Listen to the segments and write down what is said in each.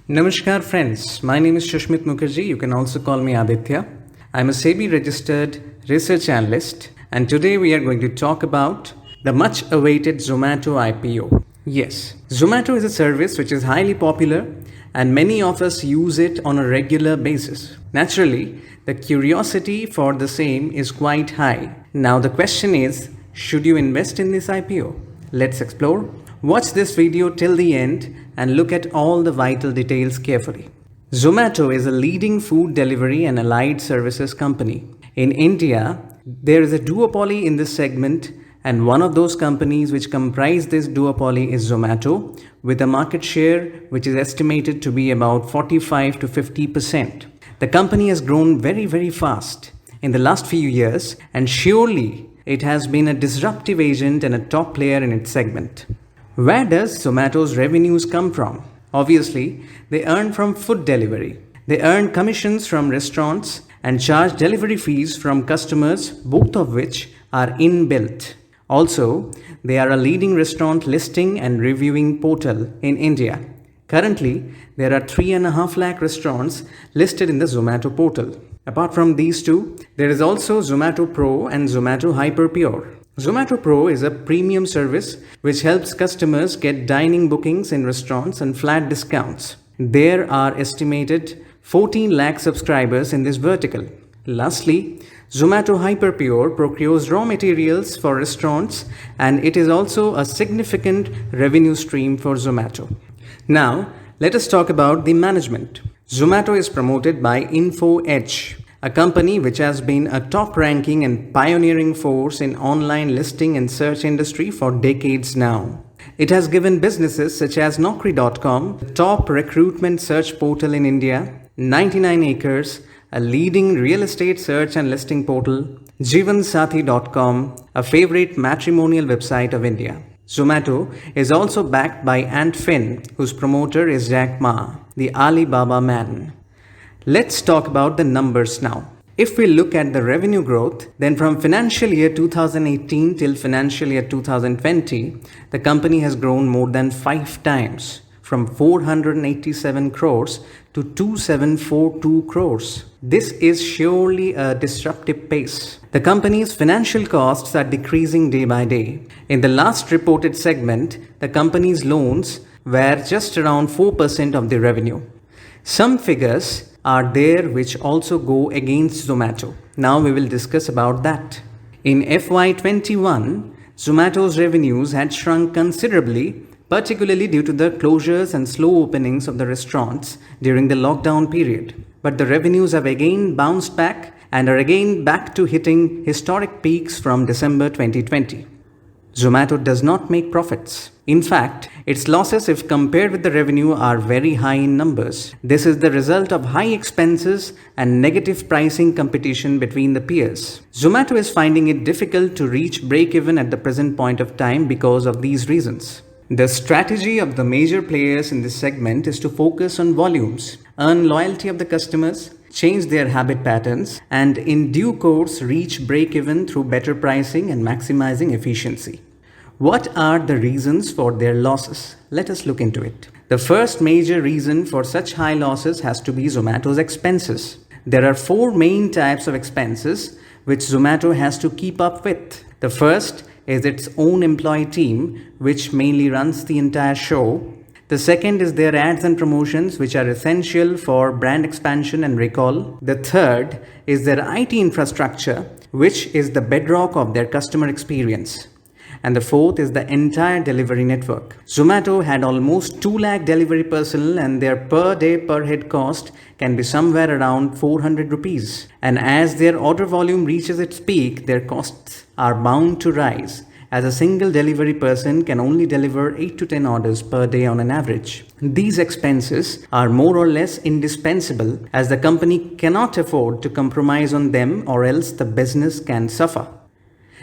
Namaskar friends, my name is Shushmit Mukherjee. You can also call me Aditya. I'm a SEBI registered research analyst and today we are going to talk about the much awaited Zomato IPO. Yes, Zomato is a service which is highly popular and many of us use it on a regular basis. Naturally, the curiosity for the same is quite high. Now the question is, should you invest in this IPO? Let's explore. Watch this video till the end and look at all the vital details carefully. Zomato is a leading food delivery and allied services company. In India, there is a duopoly in this segment, and one of those companies which comprise this duopoly is Zomato, with a market share which is estimated to be about 45 to 50%. The company has grown very fast in the last few years, and surely it has been a disruptive agent and a top player in its segment. Where does Zomato's revenues come from? Obviously, they earn from food delivery. They earn commissions from restaurants and charge delivery fees from customers, both of which are inbuilt. Also, they are a leading restaurant listing and reviewing portal in India. Currently, there are 3.5 lakh restaurants listed in the Zomato portal. Apart from these two, there is also Zomato Pro and Zomato Hyperpure. Zomato Pro is a premium service which helps customers get dining bookings in restaurants and flat discounts. There are estimated 14 lakh subscribers in this vertical. Lastly, Zomato Hyperpure procures raw materials for restaurants and it is also a significant revenue stream for Zomato. Now, let us talk about the management. Zomato is promoted by InfoEdge, a company which has been a top-ranking and pioneering force in online listing and search industry for decades now. It has given businesses such as Naukri.com, the top recruitment search portal in India, 99acres, a leading real estate search and listing portal, Jeevansathi.com, a favorite matrimonial website of India. Zomato is also backed by Ant Fin, whose promoter is Jack Ma, the Alibaba man. Let's talk about the numbers now. If we look at the revenue growth, then from financial year 2018 till financial year 2020, the company has grown more than 5 times, from 487 crores to 2742 crores. This is surely a disruptive pace. The company's financial costs are decreasing day by day. In the last reported segment, the company's loans were just around 4% of the revenue. Some figures are there which also go against Zomato. Now we will discuss about that. In FY21, Zomato's revenues had shrunk considerably, particularly due to the closures and slow openings of the restaurants during the lockdown period. But the revenues have again bounced back and are again back to hitting historic peaks from December 2020. Zomato does not make profits. In fact, its losses if compared with the revenue are very high in numbers. This is the result of high expenses and negative pricing competition between the peers. Zomato is finding it difficult to reach break-even at the present point of time because of these reasons. The strategy of the major players in this segment is to focus on volumes, earn loyalty of the customers, change their habit patterns, and in due course reach break-even through better pricing and maximizing efficiency. What are the reasons for their losses? Let us look into it. The first major reason for such high losses has to be Zomato's expenses. There are 4 main types of expenses which Zomato has to keep up with. The first is its own employee team, which mainly runs the entire show. The second is their ads and promotions, which are essential for brand expansion and recall. The third is their IT infrastructure, which is the bedrock of their customer experience. And the fourth is the entire delivery network. Zomato had almost 2 lakh delivery personnel and their per day per head cost can be somewhere around 400 rupees. And as their order volume reaches its peak, their costs are bound to rise, as a single delivery person can only deliver 8 to 10 orders per day on an average. These expenses are more or less indispensable as the company cannot afford to compromise on them or else the business can suffer.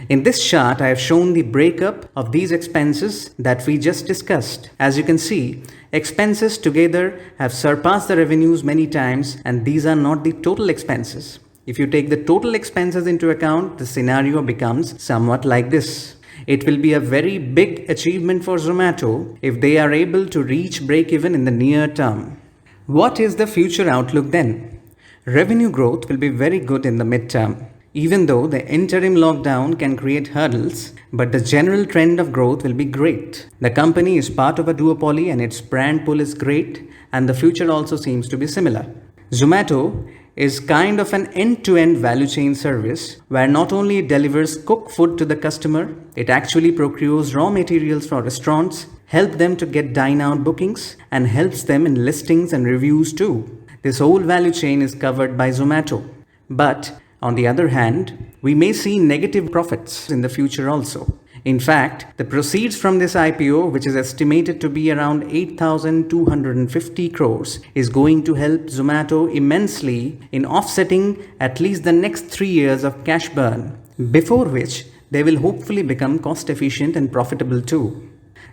In this chart, I have shown the breakup of these expenses that we just discussed. As you can see, expenses together have surpassed the revenues many times, and these are not the total expenses. If you take the total expenses into account, the scenario becomes somewhat like this. It will be a very big achievement for Zomato if they are able to reach break-even in the near term. What is the future outlook then? Revenue growth will be very good in the midterm. Even though the interim lockdown can create hurdles, but the general trend of growth will be great. The company is part of a duopoly and its brand pull is great, and the future also seems to be similar. Zomato is kind of an end-to-end value chain service where not only it delivers cooked food to the customer, it actually procures raw materials for restaurants, help them to get dine-out bookings, and helps them in listings and reviews too. This whole value chain is covered by Zomato. But on the other hand, we may see negative profits in the future also. In fact, the proceeds from this IPO, which is estimated to be around 8,250 crores, is going to help Zomato immensely in offsetting at least the next 3 years of cash burn, before which they will hopefully become cost efficient and profitable too.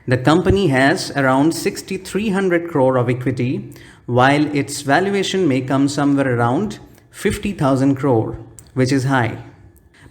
The company has around 6,300 crore of equity, while its valuation may come somewhere around 50,000 crore, which is high.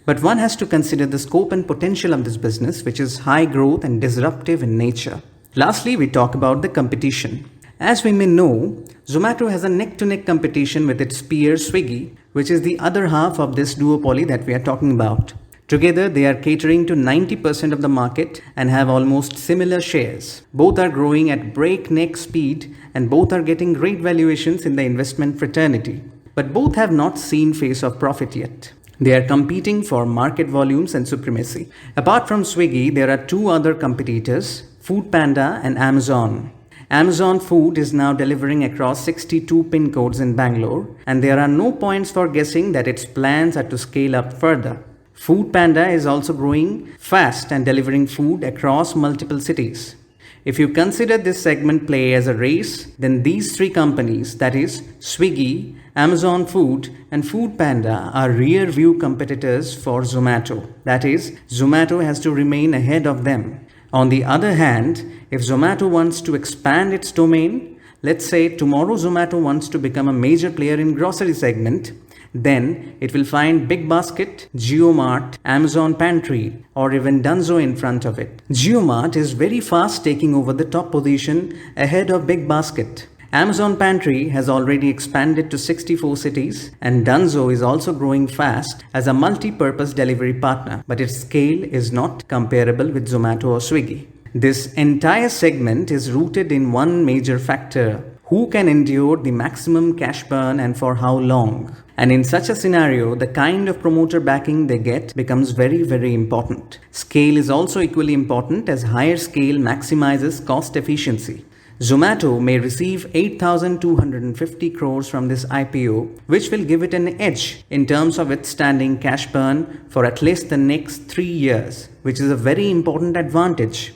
But one has to consider the scope and potential of this business, which is high growth and disruptive in nature. Lastly, we talk about the competition. As we may know, Zomato has a neck-to-neck competition with its peer Swiggy, which is the other half of this duopoly that we are talking about. Together, they are catering to 90% of the market and have almost similar shares. Both are growing at breakneck speed and both are getting great valuations in the investment fraternity. But both have not seen face of profit yet. They are competing for market volumes and supremacy. Apart from Swiggy, there are two other competitors, Foodpanda and Amazon. Amazon Food is now delivering across 62 pin codes in Bangalore, and there are no points for guessing that its plans are to scale up further. Foodpanda is also growing fast and delivering food across multiple cities. If you consider this segment play as a race, then these three companies, that is Swiggy, Amazon Food and Foodpanda, are rear-view competitors for Zomato. That is, Zomato has to remain ahead of them. On the other hand, if Zomato wants to expand its domain, let's say tomorrow Zomato wants to become a major player in grocery segment, then it will find Big Basket, JioMart, Amazon Pantry or even Dunzo in front of it. JioMart is very fast taking over the top position ahead of Big Basket. Amazon Pantry has already expanded to 64 cities and Dunzo is also growing fast as a multi-purpose delivery partner, but its scale is not comparable with Zomato or Swiggy. This entire segment is rooted in one major factor: who can endure the maximum cash burn and for how long? And in such a scenario, the kind of promoter backing they get becomes very, very important. Scale is also equally important as higher scale maximizes cost efficiency. Zomato may receive 8,250 crores from this IPO, which will give it an edge in terms of its standing cash burn for at least the next 3 years, which is a very important advantage.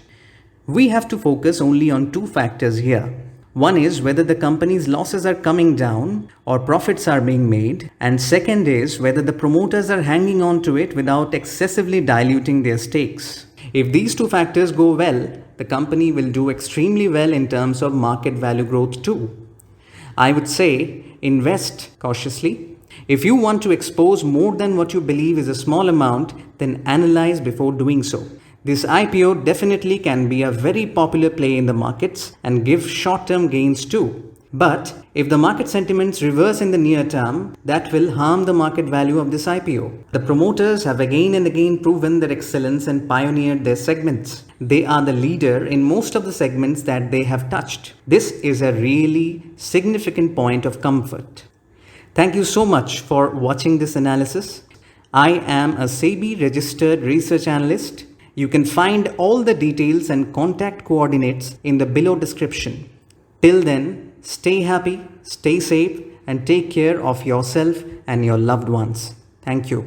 We have to focus only on two factors here. One is whether the company's losses are coming down or profits are being made, and second is whether the promoters are hanging on to it without excessively diluting their stakes. If these two factors go well, the company will do extremely well in terms of market value growth too. I would say invest cautiously. If you want to expose more than what you believe is a small amount, then analyze before doing so. This IPO definitely can be a very popular play in the markets and give short-term gains too. But if the market sentiments reverse in the near term, that will harm the market value of this IPO. The promoters have again and again proven their excellence and pioneered their segments. They are the leader in most of the segments that they have touched. This is a really significant point of comfort. Thank you so much for watching this analysis. I am a SEBI registered research analyst. You can find all the details and contact coordinates in the below description. Till then, stay happy, stay safe, and take care of yourself and your loved ones. Thank you.